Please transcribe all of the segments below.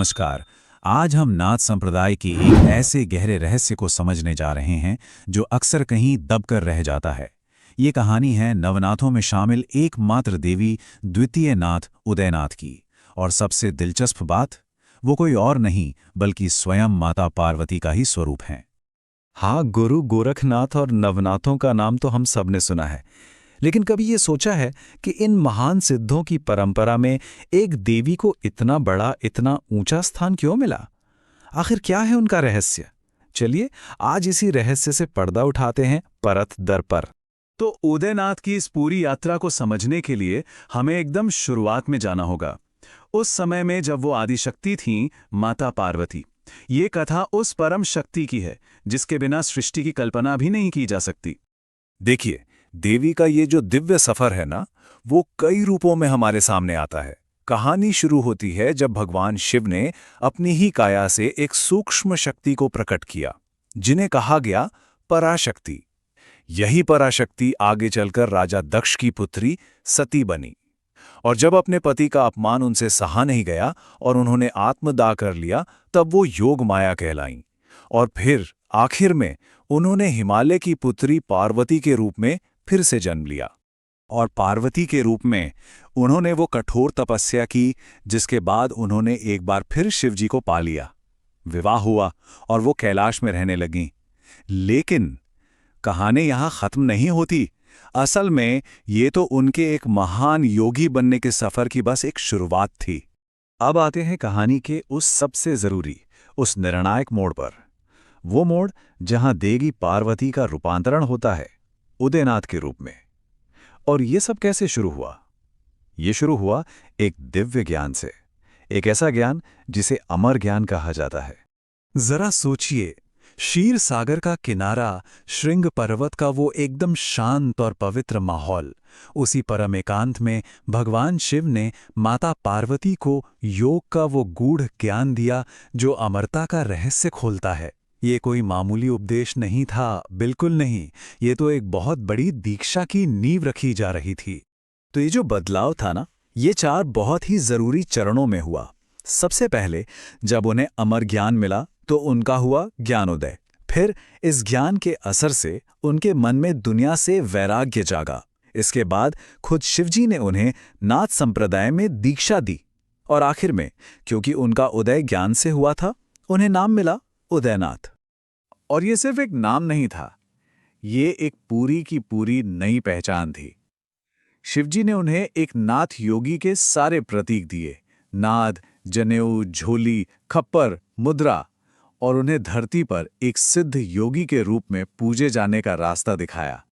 नमस्कार। आज हम नाथ संप्रदाय के एक ऐसे गहरे रहस्य को समझने जा रहे हैं जो अक्सर कहीं दबकर रह जाता है। ये कहानी है नवनाथों में शामिल एकमात्र देवी द्वितीय नाथ उदयनाथ की। और सबसे दिलचस्प बात, वो कोई और नहीं बल्कि स्वयं माता पार्वती का ही स्वरूप है। हाँ, गुरु गोरखनाथ और नवनाथों का नाम तो हम सब ने सुना है, लेकिन कभी ये सोचा है कि इन महान सिद्धों की परंपरा में एक देवी को इतना बड़ा, इतना ऊंचा स्थान क्यों मिला? आखिर क्या है उनका रहस्य? चलिए आज इसी रहस्य से पर्दा उठाते हैं परत दर पर। तो उदयनाथ की इस पूरी यात्रा को समझने के लिए हमें एकदम शुरुआत में जाना होगा, उस समय में जब वो आदिशक्ति थीं, माता पार्वती। ये कथा उस परम शक्ति की है जिसके बिना सृष्टि की कल्पना भी नहीं की जा सकती। देखिए, देवी का ये जो दिव्य सफर है ना, वो कई रूपों में हमारे सामने आता है। कहानी शुरू होती है जब भगवान शिव ने अपनी ही काया से एक सूक्ष्म शक्ति को प्रकट किया, जिन्हें कहा गया पराशक्ति। यही पराशक्ति आगे चलकर राजा दक्ष की पुत्री सती बनी। और जब अपने पति का अपमान उनसे सहा नहीं गया और उन्होंने आत्मदाह कर लिया, तब वो योग माया कहलाईं। और फिर आखिर में उन्होंने हिमालय की पुत्री पार्वती के रूप में फिर से जन्म लिया। और पार्वती के रूप में उन्होंने वो कठोर तपस्या की, जिसके बाद उन्होंने एक बार फिर शिवजी को पा लिया। विवाह हुआ और वो कैलाश में रहने लगीं। लेकिन कहानी यहां खत्म नहीं होती। असल में ये तो उनके एक महान योगी बनने के सफर की बस एक शुरुआत थी। अब आते हैं कहानी के उस सबसे जरूरी, उस निर्णायक मोड़ पर। वो मोड़ जहां देवी पार्वती का रूपांतरण होता है उदयनाथ के रूप में। और ये सब कैसे शुरू हुआ? ये शुरू हुआ एक दिव्य ज्ञान से, एक ऐसा ज्ञान जिसे अमर ज्ञान कहा जाता है। जरा सोचिए, क्षीर सागर का किनारा, श्रृंग पर्वत का वो एकदम शांत और पवित्र माहौल, उसी परम एकांत में भगवान शिव ने माता पार्वती को योग का वो गूढ़ ज्ञान दिया जो अमरता का रहस्य खोलता है। ये कोई मामूली उपदेश नहीं था, बिल्कुल नहीं। ये तो एक बहुत बड़ी दीक्षा की नींव रखी जा रही थी। तो ये जो बदलाव था ना, ये 4 बहुत ही जरूरी चरणों में हुआ। सबसे पहले जब उन्हें अमर ज्ञान मिला तो उनका हुआ ज्ञानोदय। फिर इस ज्ञान के असर से उनके मन में दुनिया से वैराग्य जागा। इसके बाद खुद शिवजी ने उन्हें नाथ संप्रदाय में दीक्षा दी। और आखिर में, क्योंकि उनका उदय ज्ञान से हुआ था, उन्हें नाम मिला उदयनाथ। और ये सिर्फ एक नाम नहीं था, ये एक पूरी की पूरी नई पहचान थी। शिवजी ने उन्हें एक नाथ योगी के सारे प्रतीक दिए, नाद, जनेऊ, झोली, खप्पर, मुद्रा, और उन्हें धरती पर एक सिद्ध योगी के रूप में पूजे जाने का रास्ता दिखाया।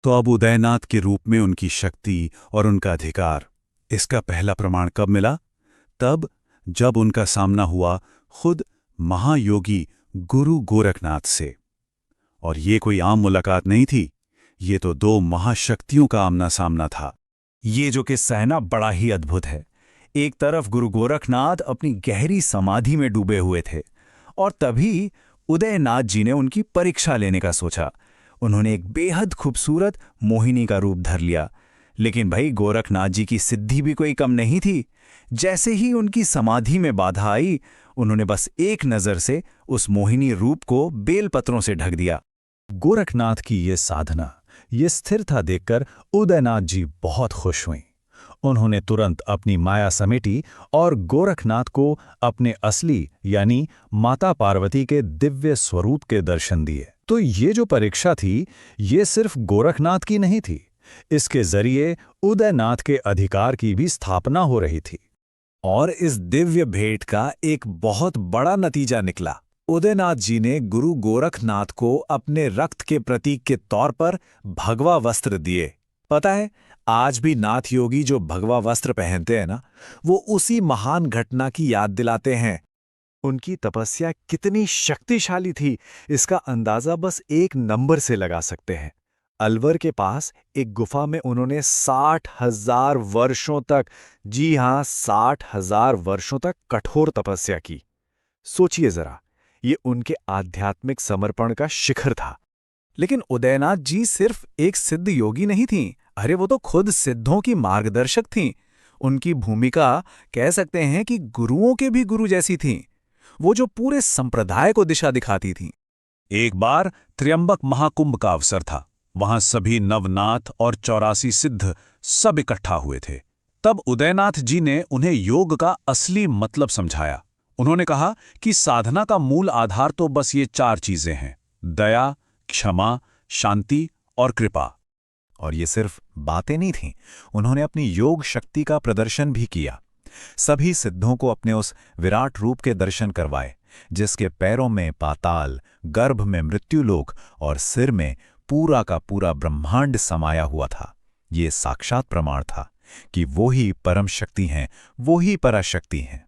तो अब उदयनाथ के रूप में उनकी शक्ति और उनका अधिकार, इसका पहला प्रमाण कब मिला? तब जब उनका सामना हुआ खुद महायोगी गुरु गोरखनाथ से। और ये कोई आम मुलाकात नहीं थी, ये तो 2 महाशक्तियों का आमना सामना था। ये जो किस्सा है ना, बड़ा ही अद्भुत है। एक तरफ गुरु गोरखनाथ अपनी गहरी समाधि में डूबे हुए थे और तभी उदयनाथ जी ने उनकी परीक्षा लेने का सोचा। उन्होंने एक बेहद खूबसूरत मोहिनी का रूप धर लिया। लेकिन भाई, गोरखनाथ जी की सिद्धि भी कोई कम नहीं थी। जैसे ही उनकी समाधि में बाधा आई, उन्होंने बस एक नजर से उस मोहिनी रूप को बेलपत्रों से ढक दिया। गोरखनाथ की ये साधना, ये स्थिरता देखकर उदयनाथ जी बहुत खुश हुईं। उन्होंने तुरंत अपनी माया समेटी और गोरखनाथ को अपने असली यानी माता पार्वती के दिव्य स्वरूप के दर्शन दिए। तो ये जो परीक्षा थी, ये सिर्फ गोरखनाथ की नहीं थी, इसके जरिए उदयनाथ के अधिकार की भी स्थापना हो रही थी। और इस दिव्य भेंट का एक बहुत बड़ा नतीजा निकला। उदयनाथ जी ने गुरु गोरखनाथ को अपने रक्त के प्रतीक के तौर पर भगवा वस्त्र दिए। पता है, आज भी नाथ योगी जो भगवा वस्त्र पहनते हैं ना, वो उसी महान घटना की याद दिलाते हैं। उनकी तपस्या कितनी शक्तिशाली थी, इसका अंदाजा बस एक नंबर से लगा सकते हैं। अलवर के पास एक गुफा में उन्होंने 60,000 वर्षों तक, जी हां, 60,000 वर्षों तक कठोर तपस्या की। सोचिए जरा, ये उनके आध्यात्मिक समर्पण का शिखर था। लेकिन उदयनाथ जी सिर्फ एक सिद्ध योगी नहीं थीं, अरे वो तो खुद सिद्धों की मार्गदर्शक थीं। उनकी भूमिका कह सकते हैं कि गुरुओं के भी गुरु जैसी थी, वो जो पूरे संप्रदाय को दिशा दिखाती थी। एक बार त्र्यंबक महाकुंभ का अवसर था। वहां सभी नवनाथ और 84 सिद्ध सब इकट्ठा हुए थे। तब उदयनाथ जी ने उन्हें योग का असली मतलब समझाया। उन्होंने कहा कि साधना का मूल आधार तो बस ये 4 चीजें हैं: दया, क्षमा, शांति और कृपा। और ये सिर्फ बातें नहीं थीं, उन्होंने अपनी योग शक्ति का प्रदर्शन भी किया। सभी सिद्धों को अपने उस विराट रूप के दर्शन करवाए, जिसके पैरों में पाताल, गर्भ में मृत्युलोक और सिर में पूरा का पूरा ब्रह्मांड समाया हुआ था। ये साक्षात प्रमाण था कि वो ही परम शक्ति हैं, वो ही पराशक्ति हैं।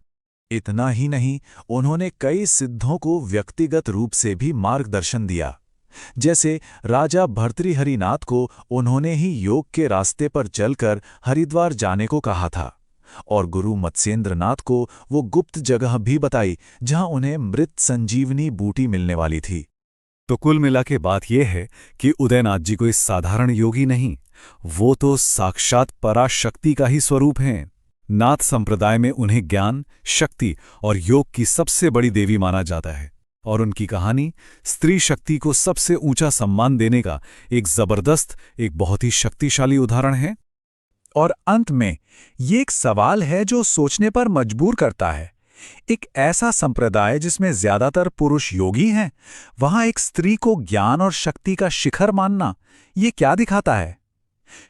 इतना ही नहीं, उन्होंने कई सिद्धों को व्यक्तिगत रूप से भी मार्गदर्शन दिया। जैसे राजा भर्तृहरिनाथ को उन्होंने ही योग के रास्ते पर चलकर हरिद्वार जाने को कहा था, और गुरु मत्स्येंद्रनाथ को वो गुप्त जगह भी बताई जहां उन्हें मृत संजीवनी बूटी मिलने वाली थी। तो कुल मिला के बात यह है कि उदयनाथ जी कोई साधारण योगी नहीं, वो तो साक्षात पराशक्ति का ही स्वरूप हैं। नाथ संप्रदाय में उन्हें ज्ञान, शक्ति और योग की सबसे बड़ी देवी माना जाता है, और उनकी कहानी स्त्री शक्ति को सबसे ऊंचा सम्मान देने का एक जबरदस्त, एक बहुत ही शक्तिशाली उदाहरण है। और अंत में ये एक सवाल है जो सोचने पर मजबूर करता है। एक ऐसा संप्रदाय जिसमें ज्यादातर पुरुष योगी हैं, वहां एक स्त्री को ज्ञान और शक्ति का शिखर मानना, ये क्या दिखाता है?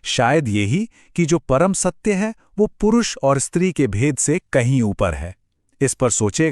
शायद यही कि जो परम सत्य है वो पुरुष और स्त्री के भेद से कहीं ऊपर है। इस पर सोचेगा।